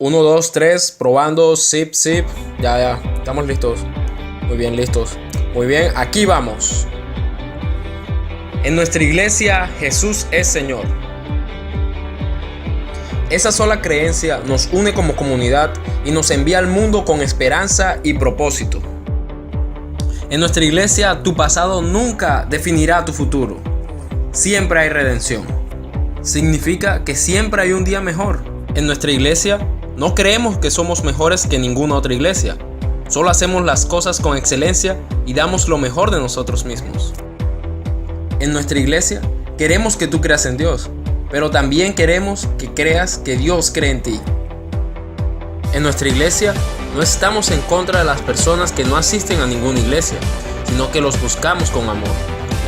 Uno, dos, tres, probando, zip. Ya, estamos listos. Muy bien, listos. Muy bien, aquí vamos. En nuestra iglesia, Jesús es Señor. Esa sola creencia nos une como comunidad y nos envía al mundo con esperanza y propósito. En nuestra iglesia, tu pasado nunca definirá tu futuro. Siempre hay redención. Significa que siempre hay un día mejor. En nuestra iglesia, no creemos que somos mejores que ninguna otra iglesia. Solo hacemos las cosas con excelencia y damos lo mejor de nosotros mismos. En nuestra iglesia, queremos que tú creas en Dios, pero también queremos que creas que Dios cree en ti. En nuestra iglesia, no estamos en contra de las personas que no asisten a ninguna iglesia, sino que los buscamos con amor,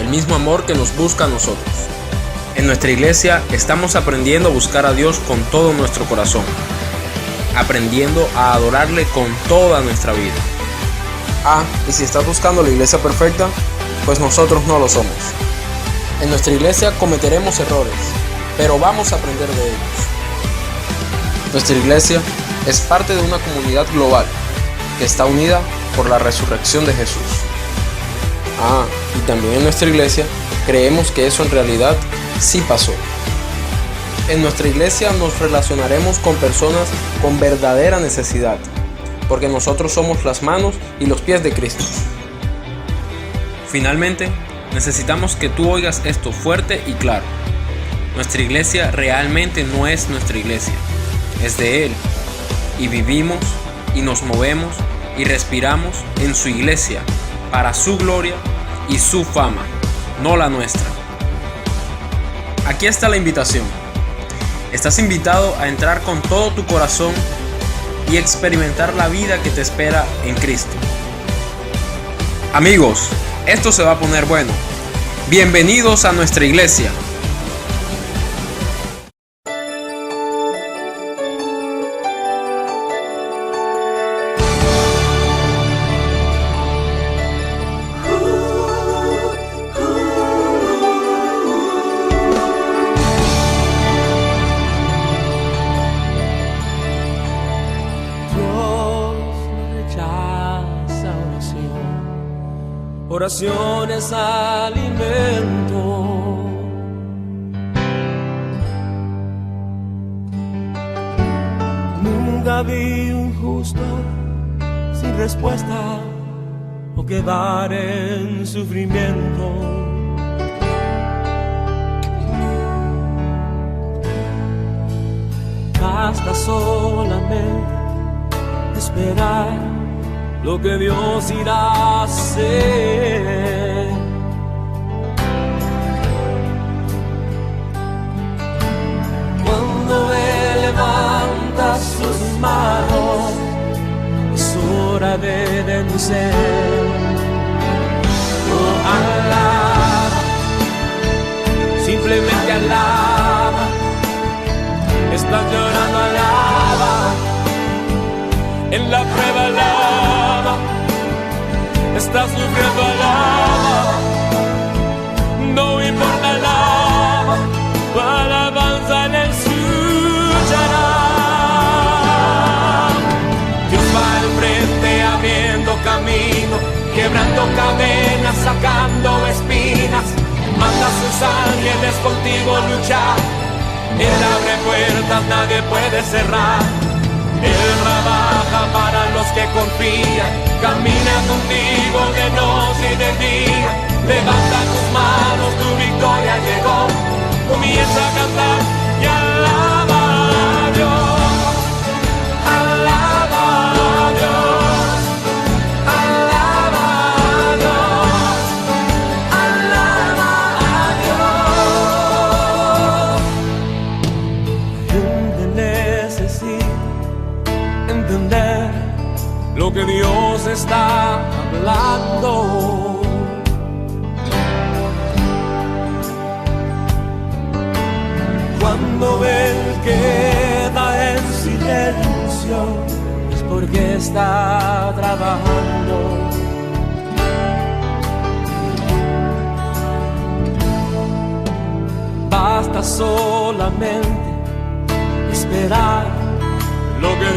el mismo amor que nos busca a nosotros. En nuestra iglesia, estamos aprendiendo a buscar a Dios con todo nuestro corazón, aprendiendo a adorarle con toda nuestra vida. Y si estás buscando la iglesia perfecta, pues nosotros no lo somos. En nuestra iglesia cometeremos errores, pero vamos a aprender de ellos. Nuestra iglesia es parte de una comunidad global que está unida por la resurrección de Jesús. Y también en nuestra iglesia creemos que eso en realidad sí pasó. En nuestra iglesia nos relacionaremos con personas con verdadera necesidad, porque nosotros somos las manos y los pies de Cristo. Finalmente, necesitamos que tú oigas esto fuerte y claro. Nuestra iglesia realmente no es nuestra iglesia, es de Él. Y vivimos y nos movemos y respiramos en su iglesia para su gloria y su fama, no la nuestra. Aquí está la invitación. Estás invitado a entrar con todo tu corazón y experimentar la vida que te espera en Cristo. Amigos, esto se va a poner bueno. Bienvenidos a nuestra iglesia. Oración es alimento. Nunca vi un justo sin respuesta o quedar en sufrimiento. Basta solamente esperar lo que Dios irá a hacer. Cuando Él levanta sus manos, es hora de vencer. Alaba, simplemente alaba. Estás llorando, alaba. En la prueba alaba, estás sufriendo, alaba. No importa, alaba, tu alabanza le escuchará. Dios va al frente abriendo camino, quebrando cadenas, sacando espinas. Manda a sus ángeles contigo luchar. Él abre puertas, nadie puede cerrar. Él trabaja para los que confían, camina contigo de noche y de día. Levanta tus manos, tu victoria llegó. Comienza a cantar y alaba a Dios. Alaba a Dios. Alaba a Dios. Alaba a Dios. La gente necesita entender lo que Dios está hablando. Cuando Él queda en silencio, es porque está trabajando. Basta solamente esperar lo que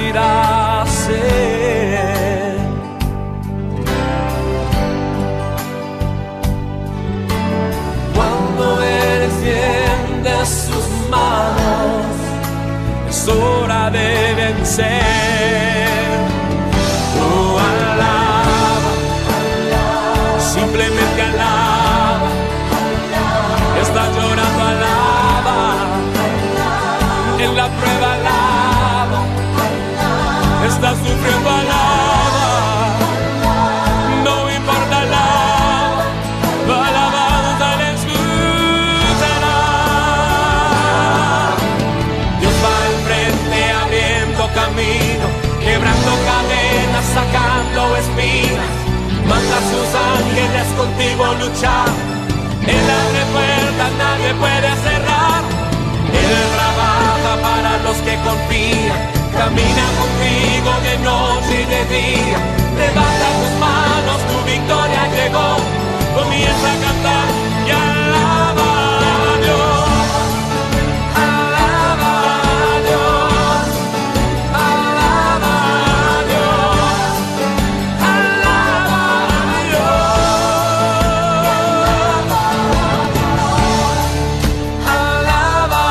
irá a ser. Cuando eres bien de sus manos, es hora de vencer. Oh, alaba, simplemente alaba. Estás llorando, alaba. En la prueba, alaba. Estás sufriendo, alaba. No importa, alaba. Alabanza le escuchará. Dios va al frente abriendo camino, quebrando cadenas, sacando espinas. Manda a sus ángeles contigo luchar. Él abre puertas, nadie puede cerrar. Él trabaja para los que confían. Camina contigo de noche y de día. Levanta tus manos, tu victoria llegó. Comienza a cantar y alaba a Dios. Alaba a Dios. Alaba a Dios. Alaba a Dios. Alaba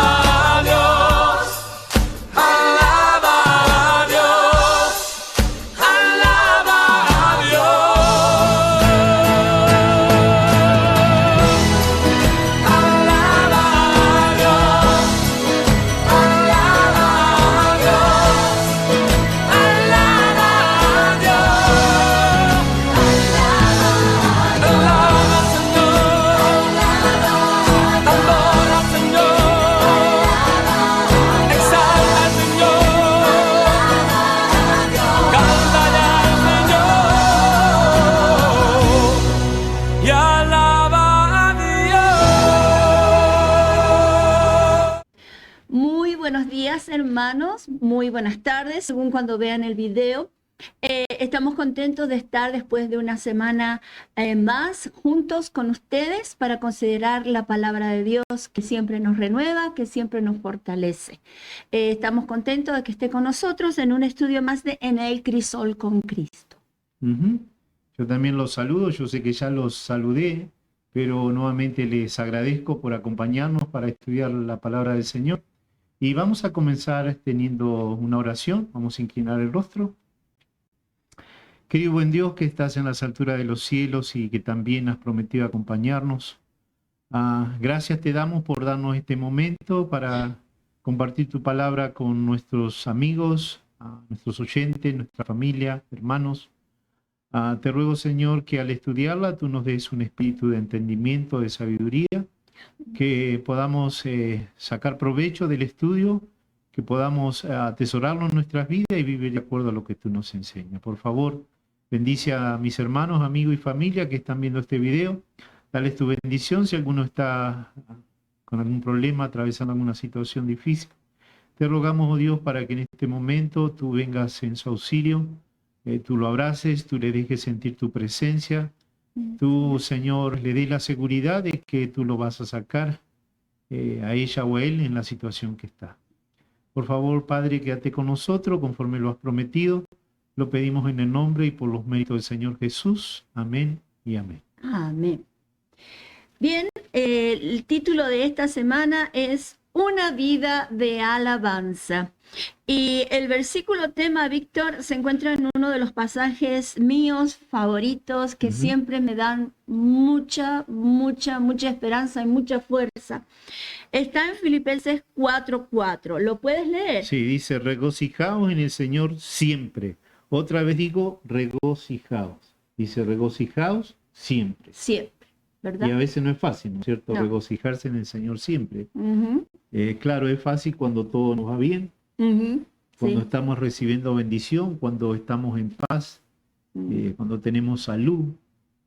a Dios. Alaba a Dios. Alaba a Dios. Muy buenos días, hermanos, muy buenas tardes, según cuando vean el video. Estamos contentos de estar después de una semana más juntos con ustedes para considerar la palabra de Dios que siempre nos renueva, que siempre nos fortalece. Estamos contentos de que esté con nosotros en un estudio más de En el Crisol con Cristo. Yo también los saludo, yo sé que ya los saludé, pero nuevamente les agradezco por acompañarnos para estudiar la palabra del Señor. Y vamos a comenzar teniendo una oración, vamos a inclinar el rostro. Querido buen Dios que estás en las alturas de los cielos y que también has prometido acompañarnos, gracias te damos por darnos este momento para compartir tu palabra con nuestros amigos, nuestros oyentes, nuestra familia, hermanos. Te ruego, Señor, que al estudiarla tú nos des un espíritu de entendimiento, de sabiduría, que podamos sacar provecho del estudio, que podamos atesorarlo en nuestras vidas y vivir de acuerdo a lo que tú nos enseñas. Por favor, bendice a mis hermanos, amigos y familia que están viendo este video. Dales tu bendición si alguno está con algún problema, atravesando alguna situación difícil. Te rogamos, oh Dios, para que en este momento tú vengas en su auxilio, tú lo abraces, tú le dejes sentir tu presencia. Tú, Señor, le des la seguridad de que tú lo vas a sacar a ella o a él en la situación que está. Por favor, Padre, quédate con nosotros conforme lo has prometido. Lo pedimos en el nombre y por los méritos del Señor Jesús. Amén y amén. Amén. Bien, el título de esta semana es Una vida de alabanza. Y el versículo tema, Víctor, se encuentra en uno de los pasajes míos favoritos que siempre me dan mucha esperanza y mucha fuerza. Está en Filipenses 4:4. ¿Lo puedes leer? Sí, dice, regocijaos en el Señor siempre. Otra vez digo, regocijaos. Dice, regocijaos siempre. Siempre, ¿verdad? Y a veces no es fácil, ¿no es cierto? No. Regocijarse en el Señor siempre. Claro, es fácil cuando todo nos va bien. Cuando Sí. estamos recibiendo bendición, cuando estamos en paz, cuando tenemos salud,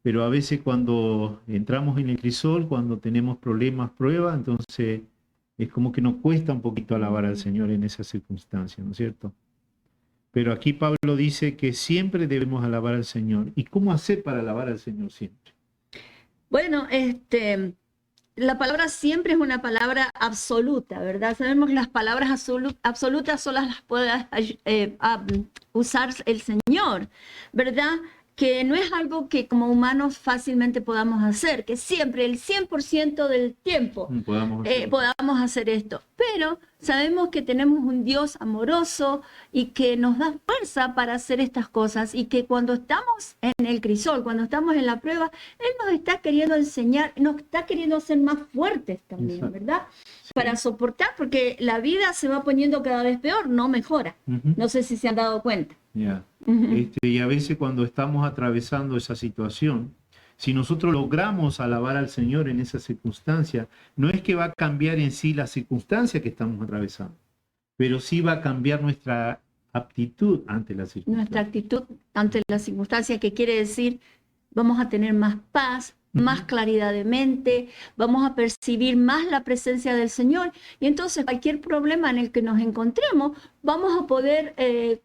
pero a veces cuando entramos en el crisol, cuando tenemos problemas, pruebas, entonces es como que nos cuesta un poquito alabar al Señor en esas circunstancias, ¿no es cierto? Pero aquí Pablo dice que siempre debemos alabar al Señor. ¿Y cómo hacer para alabar al Señor siempre? Bueno, la palabra siempre es una palabra absoluta, ¿verdad? Sabemos que las palabras absolutas solo las puede usar el Señor, ¿verdad? Que no es algo que como humanos fácilmente podamos hacer, que siempre, el 100% del tiempo podamos hacer esto. Pero sabemos que tenemos un Dios amoroso y que nos da fuerza para hacer estas cosas, y que cuando estamos en el crisol, cuando estamos en la prueba, Él nos está queriendo enseñar, nos está queriendo hacer más fuertes también, Exacto. ¿verdad? Para soportar, porque la vida se va poniendo cada vez peor, no mejora. No sé si se han dado cuenta. Ya. Y a veces cuando estamos atravesando esa situación, si nosotros logramos alabar al Señor en esa circunstancia, no es que va a cambiar en sí la circunstancia que estamos atravesando, pero sí va a cambiar nuestra aptitud ante la circunstancia. Nuestra actitud ante la circunstancia, que quiere decir, vamos a tener más paz, más claridad de mente, vamos a percibir más la presencia del Señor, y entonces cualquier problema en el que nos encontremos, vamos a poder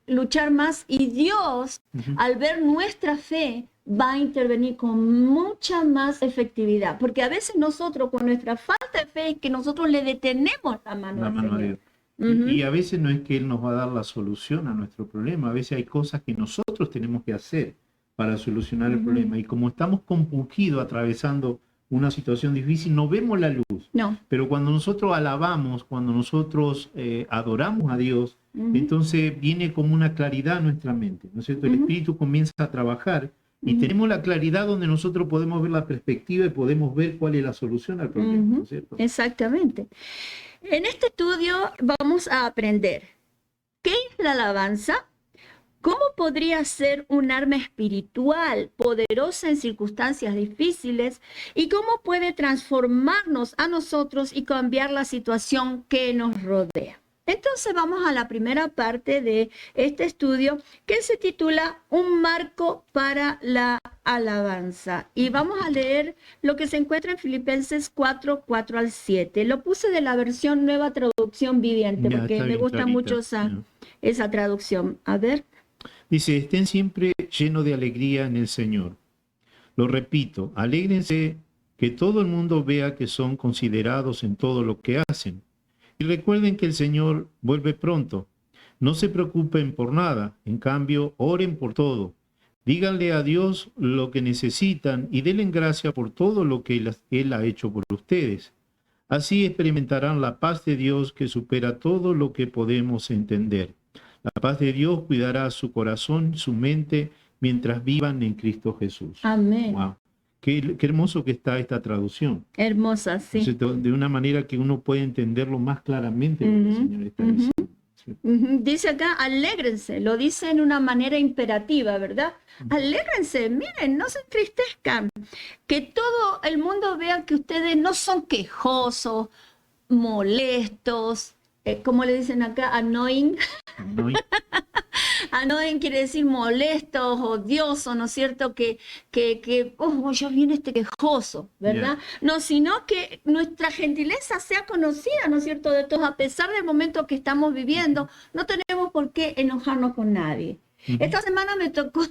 luchar más, y Dios, al ver nuestra fe, va a intervenir con mucha más efectividad, porque a veces nosotros, con nuestra falta de fe, es que nosotros le detenemos la mano al mano a Señor. Dios. Y a veces no es que Él nos va a dar la solución a nuestro problema, a veces hay cosas que nosotros tenemos que hacer para solucionar el problema, y como estamos compungidos atravesando una situación difícil, no vemos la luz. No. Pero cuando nosotros alabamos, cuando nosotros adoramos a Dios, entonces viene como una claridad a nuestra mente, ¿no es cierto? El Espíritu comienza a trabajar y tenemos la claridad donde nosotros podemos ver la perspectiva y podemos ver cuál es la solución al problema, ¿no es cierto? Exactamente. En este estudio vamos a aprender qué es la alabanza, cómo podría ser un arma espiritual poderosa en circunstancias difíciles, y cómo puede transformarnos a nosotros y cambiar la situación que nos rodea. Entonces vamos a la primera parte de este estudio, que se titula Un marco para la alabanza. Y vamos a leer lo que se encuentra en Filipenses 4, 4 al 7. Lo puse de la versión Nueva Traducción Viviente, Ya, porque está me bien gusta clarita, mucho ya. esa traducción. A ver. Dice, estén siempre llenos de alegría en el Señor. Lo repito, alégrense, que todo el mundo vea que son considerados en todo lo que hacen. Y recuerden que el Señor vuelve pronto. No se preocupen por nada, en cambio, oren por todo. Díganle a Dios lo que necesitan y denle gracia por todo lo que Él ha hecho por ustedes. Así experimentarán la paz de Dios que supera todo lo que podemos entender. La paz de Dios cuidará su corazón, su mente, mientras vivan en Cristo Jesús. Amén. Wow. Qué hermoso que está esta traducción. Hermosa, sí. Entonces, de una manera que uno puede entenderlo más claramente lo que el Señor está diciendo. Sí. Dice acá, alégrense, lo dice en una manera imperativa, ¿verdad? Alégrense, miren, no se entristezcan, que todo el mundo vea que ustedes no son quejosos, molestos, ¿cómo le dicen acá? Annoying. Annoying quiere decir molestos, odiosos, ¿no es cierto? Que ya viene este quejoso, ¿verdad? Yeah. No, sino que nuestra gentileza sea conocida, ¿no es cierto? De todos, a pesar del momento que estamos viviendo, no tenemos por qué enojarnos con nadie. Esta semana me tocó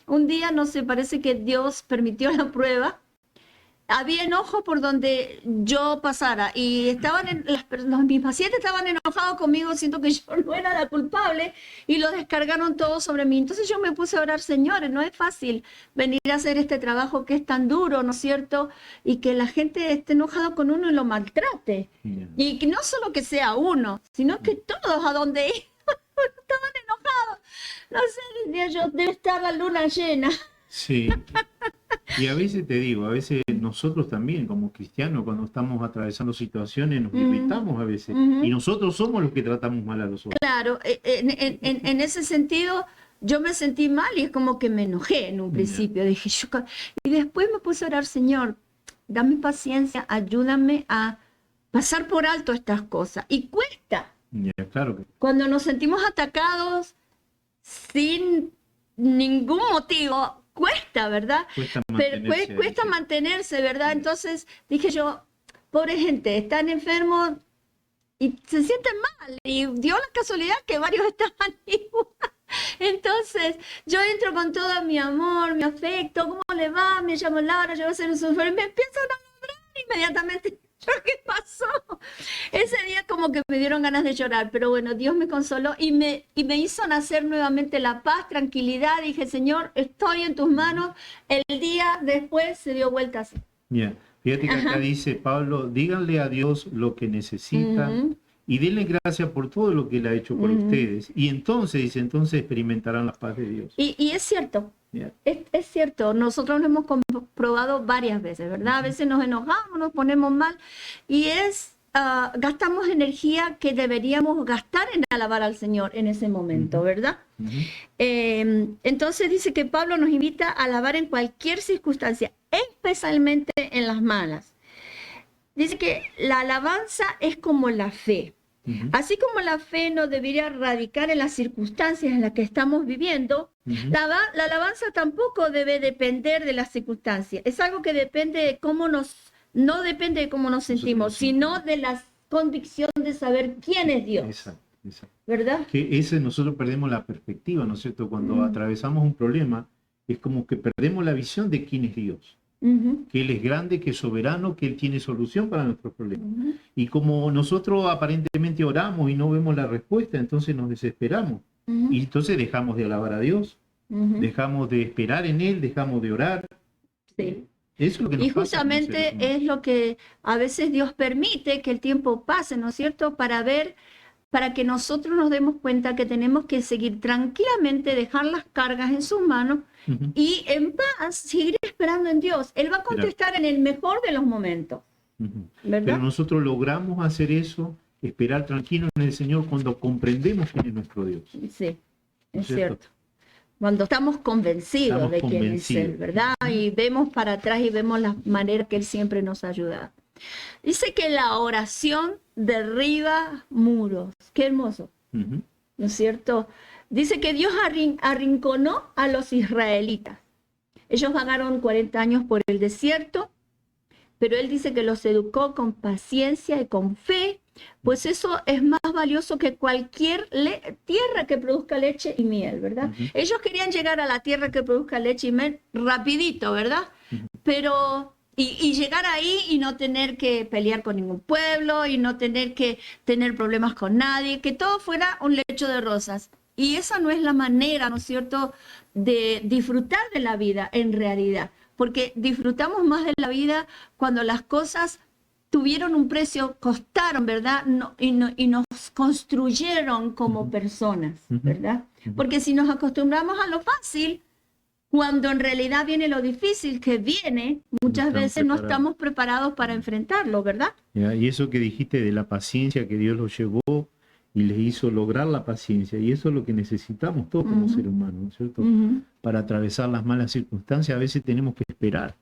un día, no sé, parece que Dios permitió la prueba. Había enojo por donde yo pasara, y estaban mis pacientes estaban enojados conmigo, siento que yo no era la culpable, y lo descargaron todo sobre mí. Entonces yo me puse a orar, señores, no es fácil venir a hacer este trabajo que es tan duro, ¿no es cierto? Y que la gente esté enojada con uno y lo maltrate. Yeah. Y que no solo que sea uno, sino que todos a donde iban estaban enojados. No sé, decía yo, debe estar la luna llena. Sí. Y a veces te digo, a veces nosotros también como cristianos, cuando estamos atravesando situaciones, nos irritamos a veces. Y nosotros somos los que tratamos mal a los otros. Claro, en ese sentido yo me sentí mal, y es como que me enojé en un principio. Dije, y después me puse a orar, Señor, dame paciencia, ayúdame a pasar por alto estas cosas. Y cuesta. Ya, claro que. Cuando nos sentimos atacados sin ningún motivo, cuesta, ¿verdad? Cuesta Pero mantenerse, cuesta sí. mantenerse, ¿verdad? Entonces dije yo, pobre gente, están enfermos y se sienten mal. Y dio la casualidad que varios estaban igual. Entonces yo entro con todo mi amor, mi afecto, ¿cómo le va? Me llamo Laura, yo voy a ser un sufrir. Y me empiezan a hablar inmediatamente, ¿qué pasó? Ese día como que me dieron ganas de llorar, pero bueno, Dios me consoló y me hizo nacer nuevamente la paz, tranquilidad. Dije, Señor, estoy en tus manos. El día después se dio vuelta así. Mira, fíjate que acá dice Pablo, díganle a Dios lo que necesitan y denle gracias por todo lo que Él ha hecho por ustedes. Y entonces, dice, entonces experimentarán la paz de Dios. Y es cierto. Yeah. Es cierto, nosotros lo hemos comprobado varias veces, ¿verdad? A veces nos enojamos, nos ponemos mal y gastamos energía que deberíamos gastar en alabar al Señor en ese momento, ¿verdad? Entonces dice que Pablo nos invita a alabar en cualquier circunstancia, especialmente en las malas. Dice que la alabanza es como la fe. Así como la fe no debería radicar en las circunstancias en las que estamos viviendo, la alabanza tampoco debe depender de las circunstancias. Es algo que depende de no depende de cómo nos sentimos, sino de la convicción de saber quién es Dios. Exacto. ¿Verdad? Que nosotros perdemos la perspectiva, ¿no es cierto? Cuando atravesamos un problema, es como que perdemos la visión de quién es Dios. Que Él es grande, que es soberano, que Él tiene solución para nuestros problemas. Y como nosotros aparentemente oramos y no vemos la respuesta, entonces nos desesperamos. Y entonces dejamos de alabar a Dios, dejamos de esperar en Él, dejamos de orar. Sí. Eso es lo que nos y justamente pasa, es lo que a veces Dios permite que el tiempo pase, ¿no es cierto? Para que nosotros nos demos cuenta que tenemos que seguir tranquilamente, dejar las cargas en sus manos y en paz seguir esperando en Dios. Él va a contestar en el mejor de los momentos. ¿Verdad? Pero nosotros logramos hacer eso, esperar tranquilo en el Señor cuando comprendemos quién es nuestro Dios. Sí, es cierto. Cuando estamos convencidos de quién es Él, ¿verdad? Y vemos para atrás y vemos la manera que Él siempre nos ha ayudado. Dice que la oración derriba muros. Qué hermoso, ¿no es cierto? Dice que Dios arrinconó a los israelitas. Ellos vagaron 40 años por el desierto, pero Él dice que los educó con paciencia y con fe, pues eso es más valioso que cualquier tierra que produzca leche y miel, ¿verdad? Ellos querían llegar a la tierra que produzca leche y miel rapidito, ¿verdad? Pero... Y llegar ahí y no tener que pelear con ningún pueblo y no tener que tener problemas con nadie, que todo fuera un lecho de rosas. Y esa no es la manera, ¿no es cierto?, de disfrutar de la vida en realidad. Porque disfrutamos más de la vida cuando las cosas tuvieron un precio, costaron, ¿verdad? Y nos construyeron como personas, ¿verdad? Porque si nos acostumbramos a lo fácil, cuando en realidad viene lo difícil que viene, muchas veces no estamos preparados para enfrentarlo, ¿verdad? Y eso que dijiste de la paciencia, que Dios los llevó y les hizo lograr la paciencia, y eso es lo que necesitamos todos como seres humanos, ¿no es cierto? Para atravesar las malas circunstancias, a veces tenemos que esperar.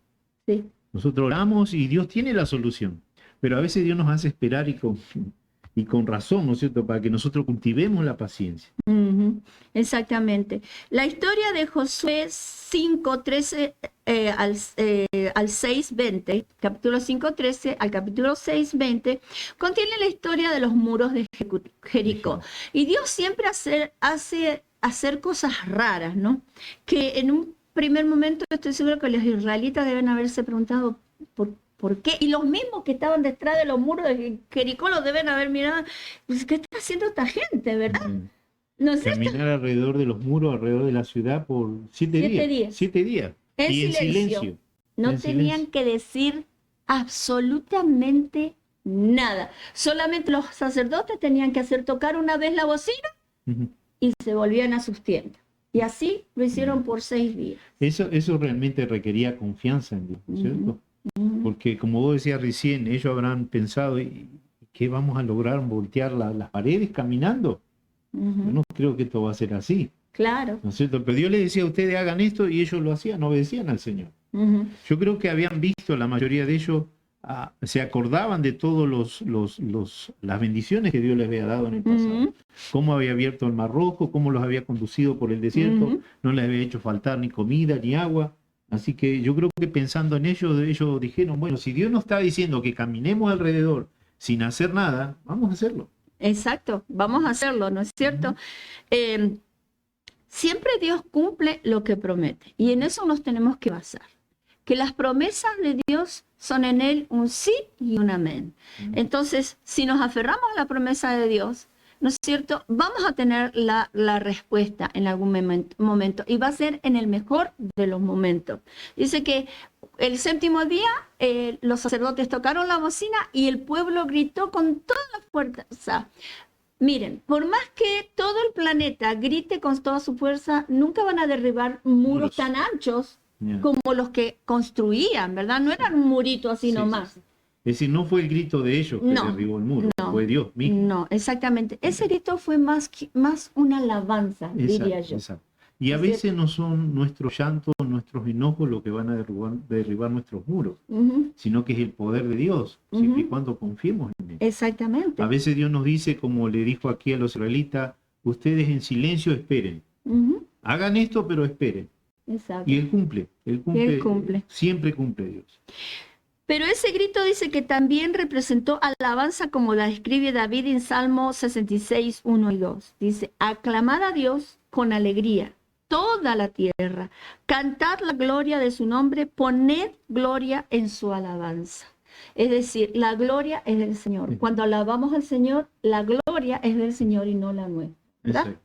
Sí. Nosotros oramos y Dios tiene la solución, pero a veces Dios nos hace esperar y con razón, ¿no es cierto?, para que nosotros cultivemos la paciencia. Exactamente. La historia de Josué 5:13 al 6:20, capítulo 5:13 al capítulo 6:20, contiene la historia de los muros de Jericó. Y Dios siempre hace hacer cosas raras, ¿no? Que en un primer momento estoy seguro que los israelitas deben haberse preguntado ¿por qué? Y los mismos que estaban detrás de los muros de Jericó los deben haber mirado. Pues, ¿qué está haciendo esta gente, verdad? ¿No es Caminar alrededor de los muros, alrededor de la ciudad por 7 días. 7 días. Y en silencio. No tenían que decir absolutamente nada. Solamente los sacerdotes tenían que hacer tocar una vez la bocina y se volvían a sus tiendas. Y así lo hicieron por 6 días. Eso realmente requería confianza en Dios, ¿no es cierto? Porque como vos decías recién, ellos habrán pensado, ¿qué vamos a lograr? ¿Voltear las paredes caminando? Yo no creo que esto va a ser así. Claro. ¿No es cierto? Pero Dios les decía a ustedes hagan esto y ellos lo hacían, obedecían al Señor. Yo creo que habían visto, la mayoría de ellos se acordaban de todas las bendiciones que Dios les había dado en el pasado. Cómo había abierto el Mar Rojo, cómo los había conducido por el desierto, no les había hecho faltar ni comida ni agua. Así que yo creo que pensando en ellos dijeron, bueno, si Dios nos está diciendo que caminemos alrededor sin hacer nada, vamos a hacerlo. Exacto, vamos a hacerlo, ¿no es cierto? Siempre Dios cumple lo que promete y en eso nos tenemos que basar. Que las promesas de Dios son en Él un sí y un amén. Entonces, si nos aferramos a la promesa de Dios, ¿no es cierto? Vamos a tener la respuesta en algún momento y va a ser en el mejor de los momentos. Dice que el séptimo día los sacerdotes tocaron la bocina y el pueblo gritó con toda la fuerza. Miren, por más que todo el planeta grite con toda su fuerza, nunca van a derribar muros tan anchos como los que construían, ¿verdad? No eran un murito así nomás. Sí. Es decir, no fue el grito de ellos que derribó el muro, fue Dios mismo. No, exactamente. Ese grito fue más una alabanza, diría yo. Exacto. Y a veces no son nuestros llantos, nuestros enojos lo que van a derribar nuestros muros, sino que es el poder de Dios, siempre y cuando confiemos en Él. Exactamente. A veces Dios nos dice, como le dijo aquí a los israelitas, ustedes en silencio esperen. Hagan esto, pero esperen. Exacto. Y Él cumple. Siempre cumple Dios. Pero ese grito dice que también representó alabanza como la escribe David en Salmo 66, 1 y 2. Dice, aclamad a Dios con alegría, toda la tierra, cantad la gloria de su nombre, poned gloria en su alabanza. Es decir, la gloria es del Señor. Cuando alabamos al Señor, la gloria es del Señor y no la nuestra. Exacto.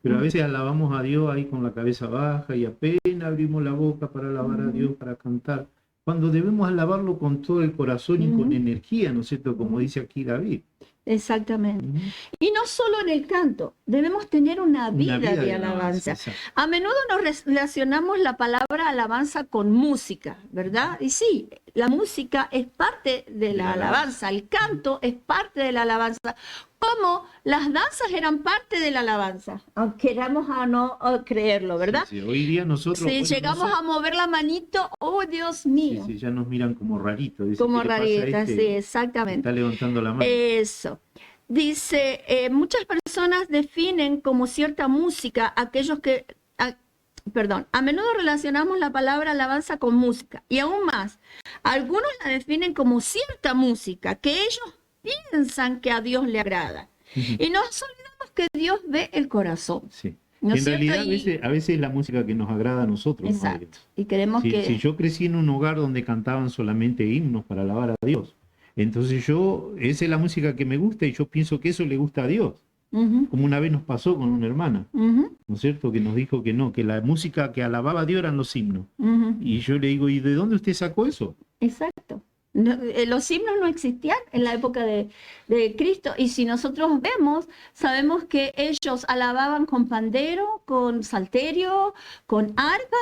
Pero a veces alabamos a Dios ahí con la cabeza baja y apenas abrimos la boca para alabar a Dios, para cantar. Cuando debemos alabarlo con todo el corazón y con energía, ¿no es cierto? Como dice aquí David. Exactamente. Y no solo en el canto, debemos tener una vida de alabanza. A menudo nos relacionamos la palabra alabanza con música, ¿verdad? Y sí, la música es parte de la alabanza, el canto es parte de la alabanza, como las danzas eran parte de la alabanza, aunque queramos a no creerlo, ¿verdad? Sí, hoy día nosotros... Si llegamos a mover la manito, ¡oh, Dios mío! Sí, ya nos miran como raritos. Dice, como raritas, sí, exactamente. Está levantando la mano. Eso. Dice, muchas personas definen como cierta música aquellos que... a menudo relacionamos la palabra alabanza con música, y aún más, algunos la definen como cierta música que ellos piensan que a Dios le agrada. Y nos olvidamos que Dios ve el corazón. Sí. ¿No en es cierto? realidad a veces es la música que nos agrada a nosotros. Exacto. Y queremos si yo crecí en un hogar donde cantaban solamente himnos para alabar a Dios, entonces esa es la música que me gusta y yo pienso que eso le gusta a Dios. Como una vez nos pasó con una hermana, ¿no es cierto? Que nos dijo que no, que la música que alababa a Dios eran los himnos. Y yo le digo, ¿y de dónde usted sacó eso? Exacto. Los himnos no existían en la época de Cristo, y si nosotros vemos, sabemos que ellos alababan con pandero, con salterio, con arpa,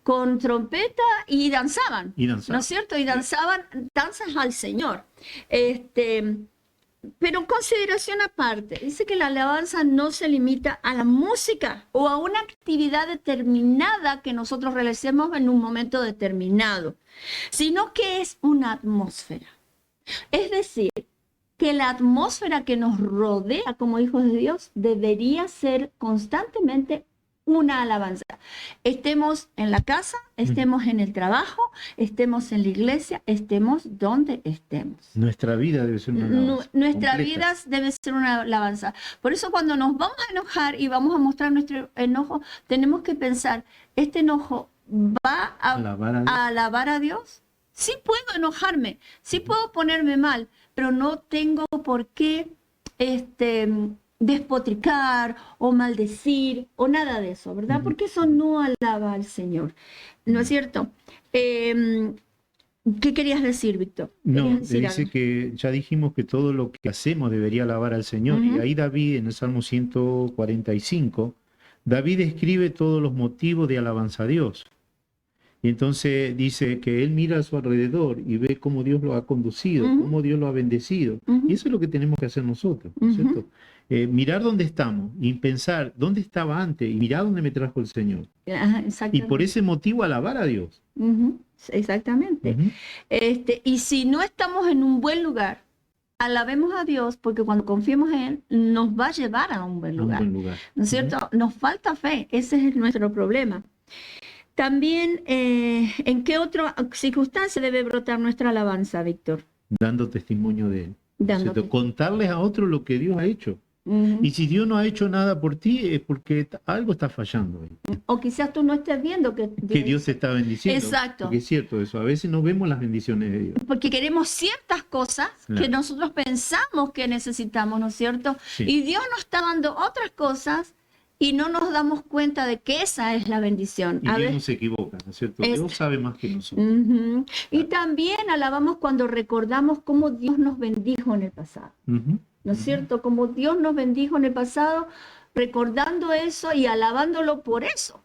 con trompeta y danzaban. ¿No es cierto? Y danzaban danzas al Señor. Pero consideración aparte, dice que la alabanza no se limita a la música o a una actividad determinada que nosotros realicemos en un momento determinado, sino que es una atmósfera. Es decir, que la atmósfera que nos rodea como hijos de Dios debería ser constantemente una alabanza. Estemos en la casa, estemos en el trabajo, estemos en la iglesia, estemos donde estemos. Nuestra vida debe ser una alabanza. Nuestra vida debe ser una alabanza. Por eso cuando nos vamos a enojar y vamos a mostrar nuestro enojo, tenemos que pensar, ¿este enojo va a alabar a Dios? Sí puedo enojarme, sí puedo ponerme mal, pero no tengo por qué despotricar o maldecir o nada de eso, ¿verdad? Porque eso no alaba al Señor, ¿no es cierto? ¿Qué querías decir, Víctor? No, dice que ya dijimos que todo lo que hacemos debería alabar al Señor, y ahí David, en el Salmo 145, David escribe todos los motivos de alabanza a Dios. Y entonces dice que él mira a su alrededor y ve cómo Dios lo ha conducido, cómo Dios lo ha bendecido. Y eso es lo que tenemos que hacer nosotros, ¿no es cierto? Mirar dónde estamos y pensar dónde estaba antes y mirar dónde me trajo el Señor. Y por ese motivo alabar a Dios. Exactamente. Y si no estamos en un buen lugar, alabemos a Dios, porque cuando confiemos en Él, nos va a llevar a un buen lugar. ¿No es cierto? Nos falta fe, ese es nuestro problema. También, ¿en qué otra circunstancia debe brotar nuestra alabanza, Víctor? Dando testimonio de Él. Contarles a otros lo que Dios ha hecho. Ujú. Y si Dios no ha hecho nada por ti, es porque algo está fallando ahí. O quizás tú no estés viendo que Dios te está bendiciendo. Exacto. Porque es cierto eso, a veces no vemos las bendiciones de Dios. porque queremos ciertas cosas Claro. que nosotros pensamos que necesitamos, ¿no es cierto? Sí. Y Dios nos está dando otras cosas y no nos damos cuenta de que esa es la bendición. Y A Dios ver, no se equivoca, ¿no es cierto? Es- Dios sabe más que nosotros. ujú. Y también alabamos cuando recordamos cómo Dios nos bendijo en el pasado, Ujú. ¿no es cierto? Como Dios nos bendijo en el pasado, recordando eso y alabándolo por eso.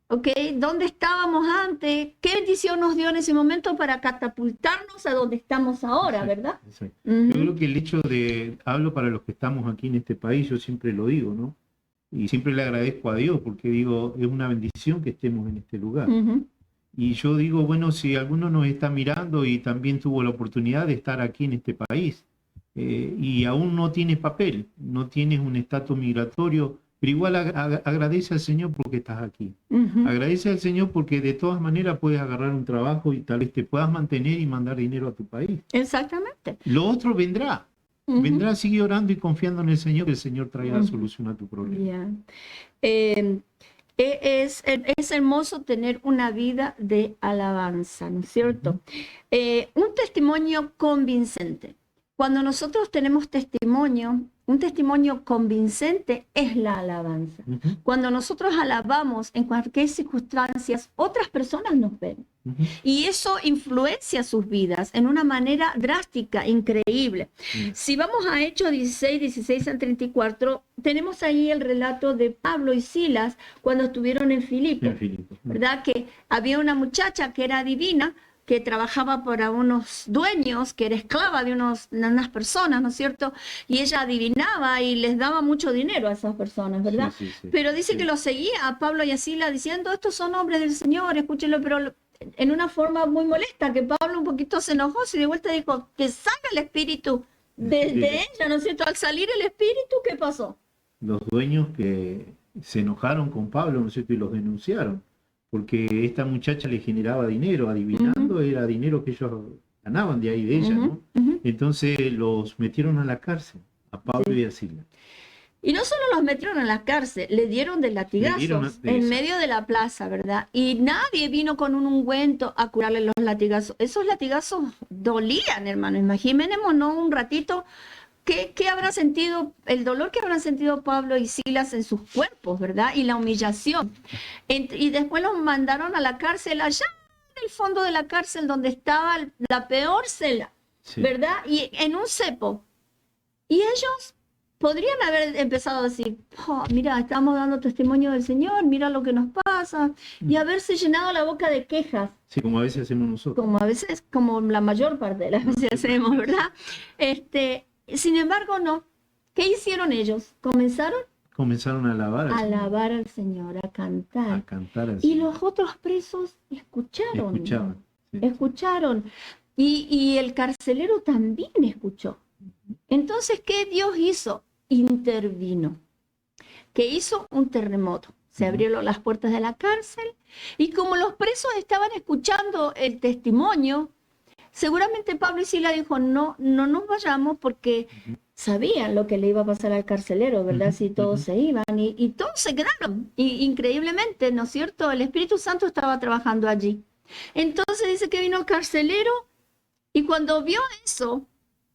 ¿Ok? ¿Dónde estábamos antes? ¿Qué bendición nos dio en ese momento para catapultarnos a donde estamos ahora, verdad? Exacto. Ujú. Yo creo que el hecho de, hablo para los que estamos aquí en este país, yo siempre lo digo, ¿no? Y siempre le agradezco a Dios porque digo, es una bendición que estemos en este lugar. Ujú. Y yo digo, bueno, si alguno nos está mirando y también tuvo la oportunidad de estar aquí en este país y aún no tienes papel, no tienes un estatus migratorio, pero igual agradece al Señor porque estás aquí. Ujú. Agradece al Señor porque de todas maneras puedes agarrar un trabajo y tal vez te puedas mantener y mandar dinero a tu país. Exactamente. Lo otro vendrá. Ujú. Vendrá, sigue orando y confiando en el Señor, que el Señor traiga la Ujú. solución a tu problema. Ya. Es hermoso tener una vida de alabanza, ¿no es cierto? Un testimonio convincente. Cuando nosotros tenemos testimonio, un testimonio convincente es la alabanza. Ujú, Cuando nosotros alabamos en cualquier circunstancia, otras personas nos ven. ujú. Y eso influencia sus vidas en una manera drástica, increíble. Si vamos a Hechos 16, 16 al 34, tenemos ahí el relato de Pablo y Silas cuando estuvieron en Filipo, En Filipo. ¿verdad? Que había una muchacha que era divina, que trabajaba para unos dueños, que era esclava de unas personas, ¿no es cierto? Y ella adivinaba y les daba mucho dinero a esas personas, ¿verdad? Sí, sí, sí. Pero dice Sí. que lo seguía a Pablo y a Silas diciendo, estos son hombres del Señor, escúchenlo, pero en una forma muy molesta, que Pablo un poquito se enojó, y de vuelta dijo, que salga el espíritu de ella, ¿no es cierto? Al salir el espíritu, ¿qué pasó? Los dueños que se enojaron con Pablo, ¿no es cierto? Y los denunciaron, porque esta muchacha le generaba dinero, adivinando, era dinero que ellos ganaban de ahí de ella, ¿no? Ujú. Entonces los metieron a la cárcel, a Pablo Sí. y a Silas. Y no solo los metieron en la cárcel, le dieron de latigazos dieron de en eso. medio de la plaza, ¿verdad? Y nadie vino con un ungüento a curarle los latigazos. Esos latigazos dolían, hermano. Imaginémonos un ratito qué habrá sentido, el dolor que habrán sentido Pablo y Silas en sus cuerpos, ¿verdad? Y la humillación. Y después los mandaron a la cárcel, allá en el fondo de la cárcel donde estaba la peor celda, Sí. ¿verdad? Y en un cepo. Y ellos podrían haber empezado a decir, "Oh, mira, estamos dando testimonio del Señor, mira lo que nos pasa", y haberse llenado la boca de quejas, Sí, como a veces hacemos nosotros. como a veces, como la mayor parte de las veces hacemos, ¿verdad? Sin embargo, no. ¿Qué hicieron ellos? Comenzaron Comenzaron a alabar al a Señor, alabar al Señor, a cantar. a cantar al Y Señor. los otros presos escucharon. Escuchaban. Sí. Escucharon. Y el carcelero también escuchó. Entonces, ¿qué Dios hizo? Intervino. Que hizo un terremoto. Se abrieron las puertas de la cárcel y como los presos estaban escuchando el testimonio, seguramente Pablo y Silas dijo, no nos vayamos porque sabían lo que le iba a pasar al carcelero, ¿verdad? Ujú, Si todos ujú. se iban y todos se quedaron. Y increíblemente, ¿no es cierto? El Espíritu Santo estaba trabajando allí. Entonces dice que vino el carcelero y cuando vio eso,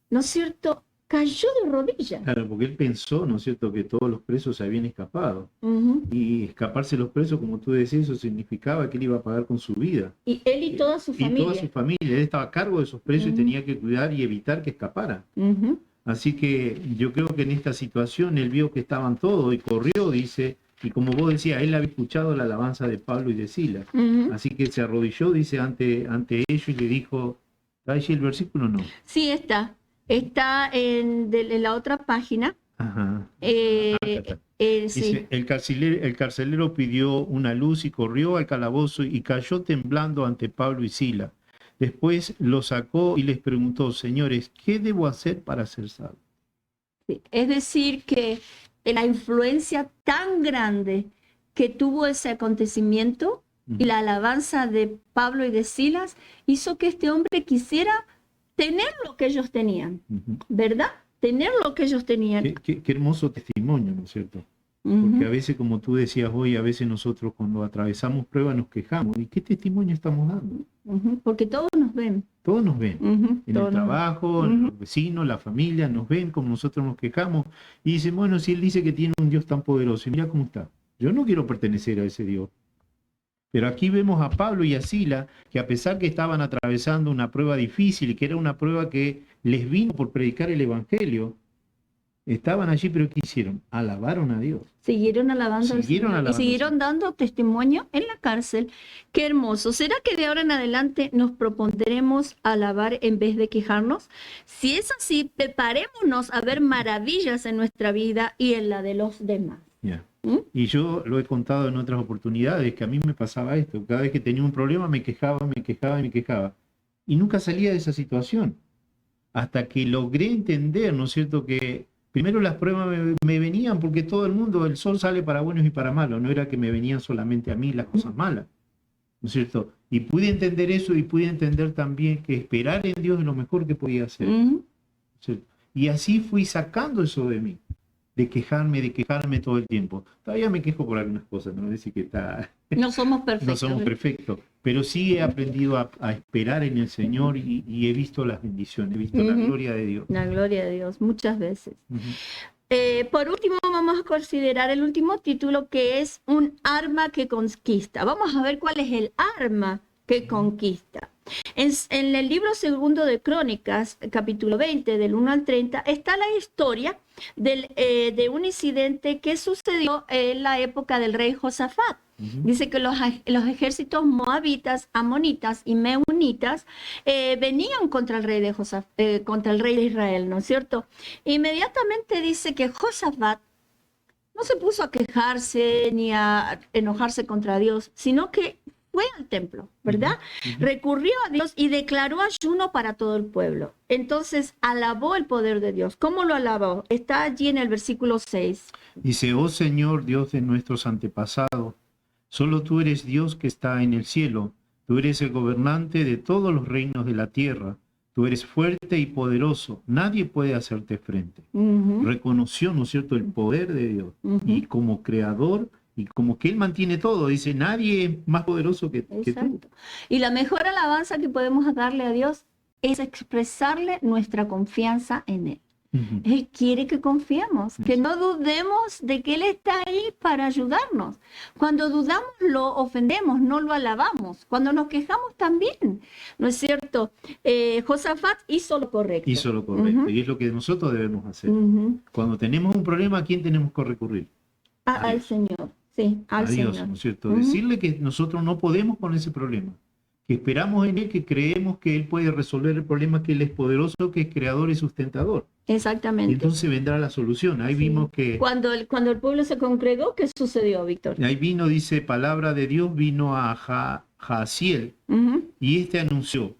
¿no es cierto? Cayó de rodillas. Claro, porque él pensó, ¿no es cierto?, que todos los presos se habían escapado. Ujú. Y escaparse los presos, como tú decías, eso significaba que él iba a pagar con su vida. Y él y toda su Y familia. toda su familia. Él estaba a cargo de esos presos y Ujú. tenía que cuidar y evitar que escaparan. Ujú. Así que yo creo que en esta situación él vio que estaban todos y corrió, dice, y como vos decías, él había escuchado la alabanza de Pablo y de Silas. Ujú. Así que se arrodilló, dice, ante ellos y le dijo, ¿está allí el versículo o no? Sí, está. Está en la otra página. Ajá. Eh, Acá está. sí. Dice, el carcelero pidió una luz y corrió al calabozo y cayó temblando ante Pablo y Silas. Después lo sacó y les preguntó, señores, ¿qué debo hacer para ser salvo? Sí. Es decir, que la influencia tan grande que tuvo ese acontecimiento y la alabanza de Pablo y de Silas hizo que este hombre quisiera tener lo que ellos tenían, Ujú. ¿verdad? tener lo que ellos tenían. Qué hermoso testimonio, ¿no es cierto? Porque a veces, como tú decías hoy, a veces nosotros cuando atravesamos pruebas nos quejamos. ¿Y qué testimonio estamos dando? Porque todos nos ven. Todos nos ven. En Todos el trabajo, los vecinos, la familia, nos ven como nosotros nos quejamos. Y dicen, bueno, si él dice que tiene un Dios tan poderoso, y mira cómo está. Yo no quiero pertenecer a ese Dios. Pero aquí vemos a Pablo y a Sila, que a pesar que estaban atravesando una prueba difícil, que era una prueba que les vino por predicar el Evangelio, estaban allí, pero ¿qué hicieron? Alabaron a Dios. Siguieron alabando al Siguieron Señor. Y alabando siguieron al dando testimonio en la cárcel. Qué hermoso. ¿Será que de ahora en adelante nos propondremos alabar en vez de quejarnos? Si es así, preparémonos a ver maravillas en nuestra vida y en la de los demás. Yeah. Y yo lo he contado en otras oportunidades, que a mí me pasaba esto. Cada vez que tenía un problema me quejaba. Y nunca salía de esa situación. Hasta que logré entender, ¿no es cierto?, que primero las pruebas me venían porque todo el mundo, el sol sale para buenos y para malos. No era que me venían solamente a mí las cosas malas, ¿no es cierto? Y pude entender eso y pude entender también que esperar en Dios es lo mejor que podía hacer. ¿No es cierto? Y así fui sacando eso de mí. De quejarme todo el tiempo. Todavía me quejo por algunas cosas, no decir que está... No somos perfectos. No somos perfectos, pero sí he aprendido a esperar en el Señor y he visto las bendiciones, he visto la gloria de Dios. La gloria de Dios, muchas veces. Por último, vamos a considerar el último título, que es un arma que conquista. Vamos a ver cuál es el arma que conquista. En el libro segundo de Crónicas, capítulo 20, del 1 al 30, está la historia de un incidente que sucedió en la época del rey Josafat. Dice que los ejércitos moabitas, amonitas y meunitas venían contra el rey de Israel, ¿no es cierto? Inmediatamente dice que Josafat no se puso a quejarse ni a enojarse contra Dios, sino que fue al templo, ¿verdad? Recurrió a Dios y declaró ayuno para todo el pueblo. Entonces alabó el poder de Dios. ¿Cómo lo alabó? Está allí en el versículo 6. Dice, oh Señor, Dios de nuestros antepasados, solo tú eres Dios que está en el cielo. Tú eres el gobernante de todos los reinos de la tierra. Tú eres fuerte y poderoso. Nadie puede hacerte frente. Reconoció, ¿no es cierto?, el poder de Dios. Y como creador, y como que Él mantiene todo, dice, nadie es más poderoso que tú. Y la mejor alabanza que podemos darle a Dios es expresarle nuestra confianza en Él. Él quiere que confiemos, que no dudemos de que Él está ahí para ayudarnos. Cuando dudamos lo ofendemos, no lo alabamos. Cuando nos quejamos también, ¿no es cierto? Josafat hizo lo correcto. Hizo lo correcto, y es lo que nosotros debemos hacer. Cuando tenemos un problema, ¿a quién tenemos que recurrir? Al Señor. Sí, al Dios, Señor. ¿no es cierto? Decirle que nosotros no podemos con ese problema, que esperamos en Él, que creemos que Él puede resolver el problema, que Él es poderoso, que es creador y sustentador. Exactamente. Y entonces vendrá la solución. Ahí vimos que... Cuando el pueblo se congregó, ¿qué sucedió, Víctor? Ahí vino, dice, palabra de Dios, vino a Jaasiel, y este anunció,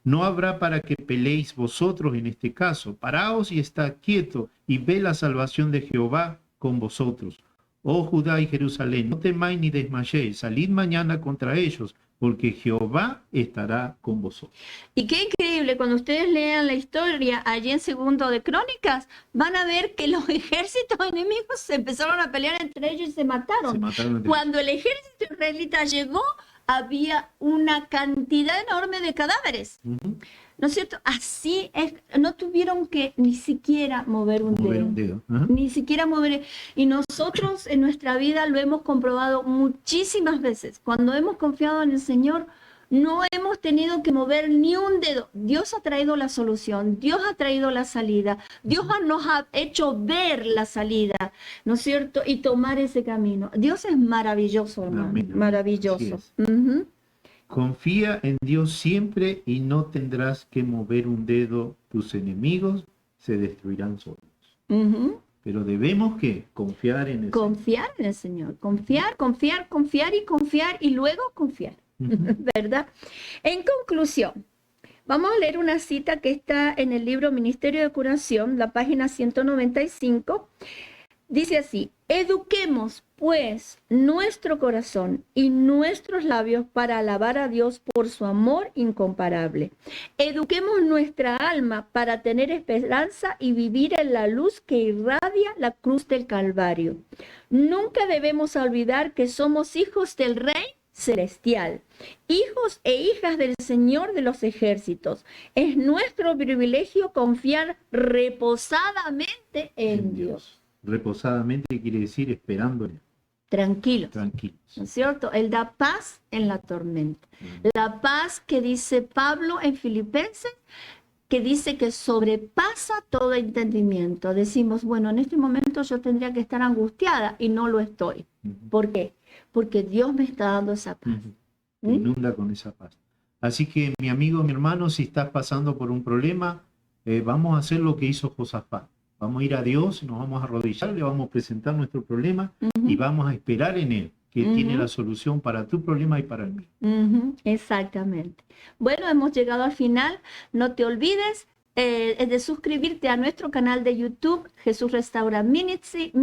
no habrá para que peleéis vosotros en este caso, paraos y estad quieto, y ve la salvación de Jehová con vosotros. Oh Judá y Jerusalén, no temáis ni desmayéis, salid mañana contra ellos, porque Jehová estará con vosotros. Y qué increíble, cuando ustedes lean la historia allí en segundo de Crónicas, van a ver que los ejércitos enemigos se empezaron a pelear entre ellos y se mataron. Cuando el ejército israelita llegó, había una cantidad enorme de cadáveres. ¿No es cierto? Así es, no tuvieron que ni siquiera mover un dedo. Ni siquiera mover. Y nosotros en nuestra vida lo hemos comprobado muchísimas veces. Cuando hemos confiado en el Señor, no hemos tenido que mover ni un dedo. Dios ha traído la solución, Dios ha traído la salida, Dios nos ha hecho ver la salida, ¿no es cierto? Y tomar ese camino. Dios es maravilloso, hermano. Amén. Maravilloso. Confía en Dios siempre y no tendrás que mover un dedo. Tus enemigos se destruirán solos. Pero debemos ¿qué? Confiar en el Confiar en el Señor. Confiar y luego confiar. ¿Verdad? En conclusión, vamos a leer una cita que está en el libro Ministerio de Curación, la página 195. Dice así: eduquemos pues nuestro corazón y nuestros labios para alabar a Dios por su amor incomparable. Eduquemos nuestra alma para tener esperanza y vivir en la luz que irradia la cruz del Calvario. Nunca debemos olvidar que somos hijos del Rey celestial, hijos e hijas del Señor de los ejércitos. Es nuestro privilegio confiar reposadamente en Dios. Reposadamente quiere decir esperándole. Tranquilos, Tranquilos. ¿no es cierto? Él da paz en la tormenta. La paz que dice Pablo en Filipenses, que dice que sobrepasa todo entendimiento. Decimos, bueno, en este momento yo tendría que estar angustiada y no lo estoy. ¿Por qué? Porque Dios me está dando esa paz. Te inunda con esa paz. Así que, mi amigo, mi hermano, si estás pasando por un problema, vamos a hacer lo que hizo Josafat. Vamos a ir a Dios, nos vamos a arrodillar, le vamos a presentar nuestro problema y vamos a esperar en Él, que Él tiene la solución para tu problema y para el mío. Exactamente. Bueno, hemos llegado al final. No te olvides de suscribirte a nuestro canal de YouTube, Jesús Restaura Ministry.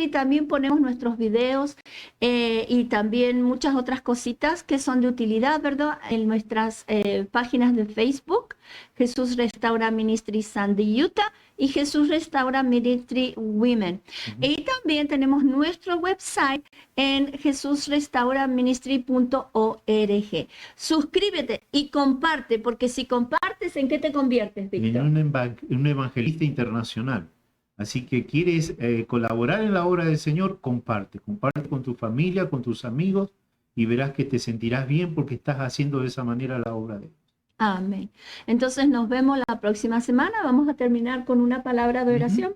También ponemos nuestros videos y también muchas otras cositas que son de utilidad, ¿verdad? En nuestras páginas de Facebook, Jesús Restaura Ministry Sandy, Utah, y Jesús Restaura Ministry Women. Y también tenemos nuestro website en jesusrestauraministry.org. Suscríbete y comparte, porque si compartes, ¿en qué te conviertes, Víctor? En un evangelista internacional. Así que quieres colaborar en la obra del Señor, comparte con tu familia, con tus amigos, y verás que te sentirás bien porque estás haciendo de esa manera la obra de Dios. Amén. Entonces nos vemos la próxima semana. Vamos a terminar con una palabra de oración.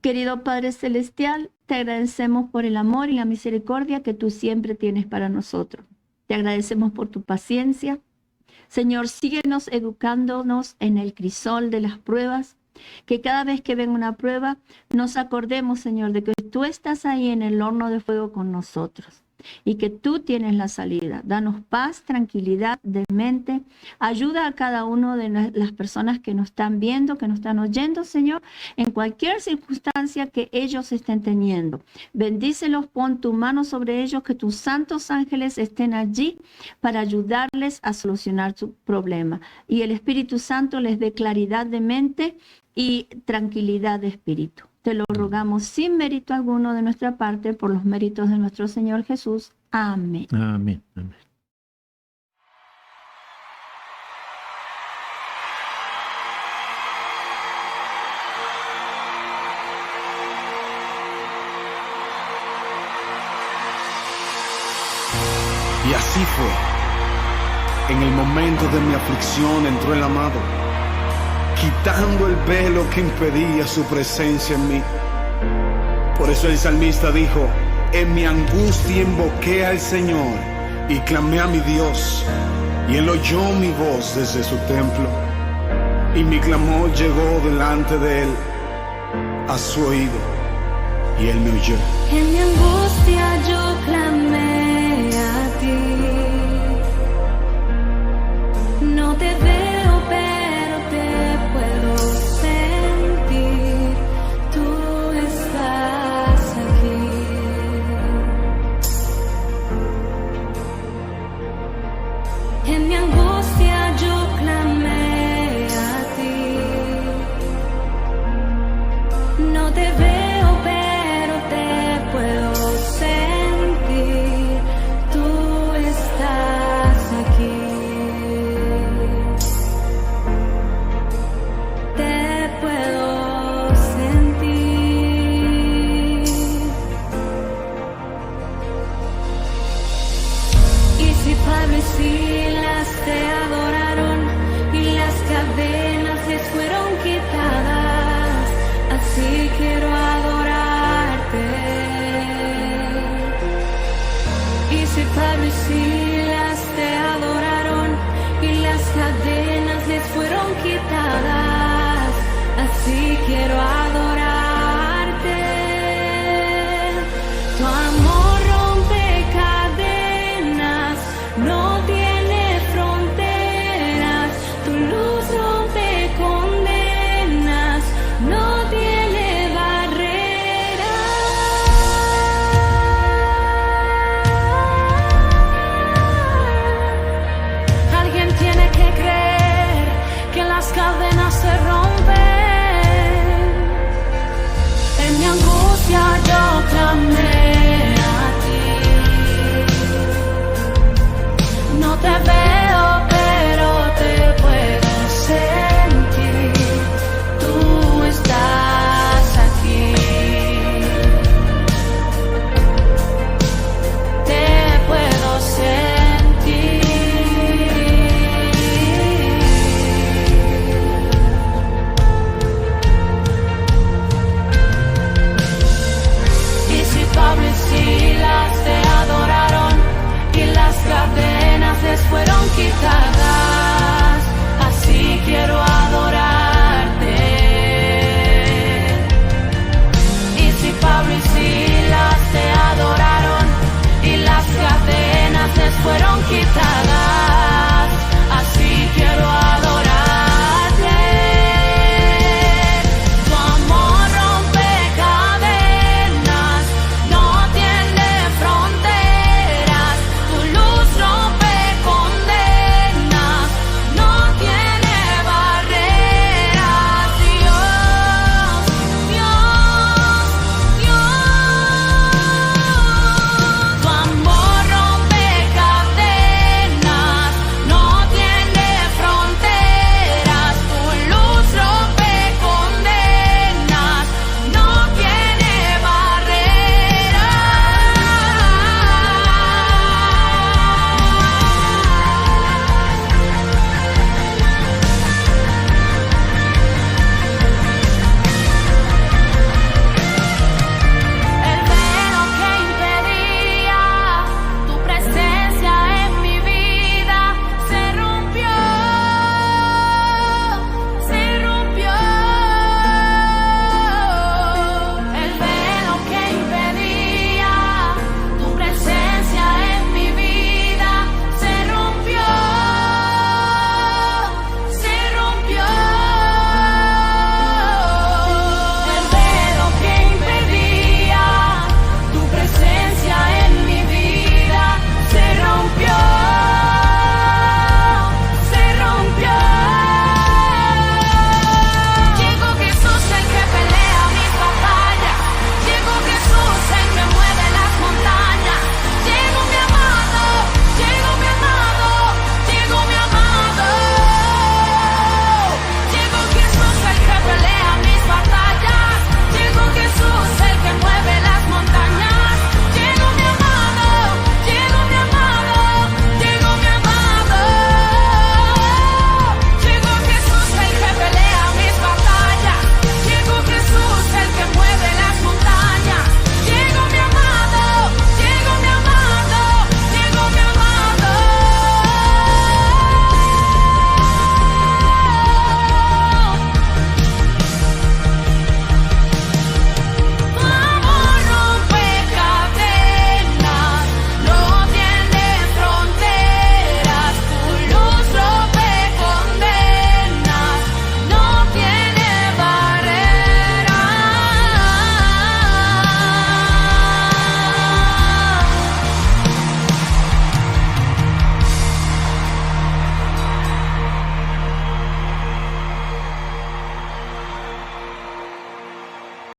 Querido Padre Celestial, te agradecemos por el amor y la misericordia que tú siempre tienes para nosotros. Te agradecemos por tu paciencia. Señor, síguenos educándonos en el crisol de las pruebas, que cada vez que venga una prueba nos acordemos, Señor, de que tú estás ahí en el horno de fuego con nosotros y que tú tienes la salida. Danos paz, tranquilidad de mente. Ayuda a cada uno de las personas que nos están viendo, que nos están oyendo, Señor, en cualquier circunstancia que ellos estén teniendo. Bendícelos, pon tu mano sobre ellos, que tus santos ángeles estén allí para ayudarles a solucionar su problema. Y el Espíritu Santo les dé claridad de mente y tranquilidad de espíritu. Te lo rogamos sin mérito alguno de nuestra parte, por los méritos de nuestro Señor Jesús. Amén. Amén. Amén. Y así fue. En el momento de mi aflicción entró el amado, quitando el velo que impedía su presencia en mí. Por eso el salmista dijo: en mi angustia invoqué al Señor y clamé a mi Dios, y Él oyó mi voz desde su templo, y mi clamor llegó delante de Él a su oído, y Él me oyó. En mi angustia yo clamé a ti. No te veo, pero te puedo sentir. Tú estás aquí. En mi angustia yo clamé a ti. No te veo, pero te puedo sentir. Tú estás aquí. Te puedo sentir. Y si Pablo y Silas te adoraron y las cadenas les fueron quitadas, así quiero adorarte. Y si Pablo y Silas te adoraron y las cadenas les fueron quitadas, así quiero adorarte. Tu amor rompe cadenas, no tiene fronteras. Tu luz rompe condenas, no tiene barreras. Pablo y Silas te adoraron y las cadenas les fueron quitadas.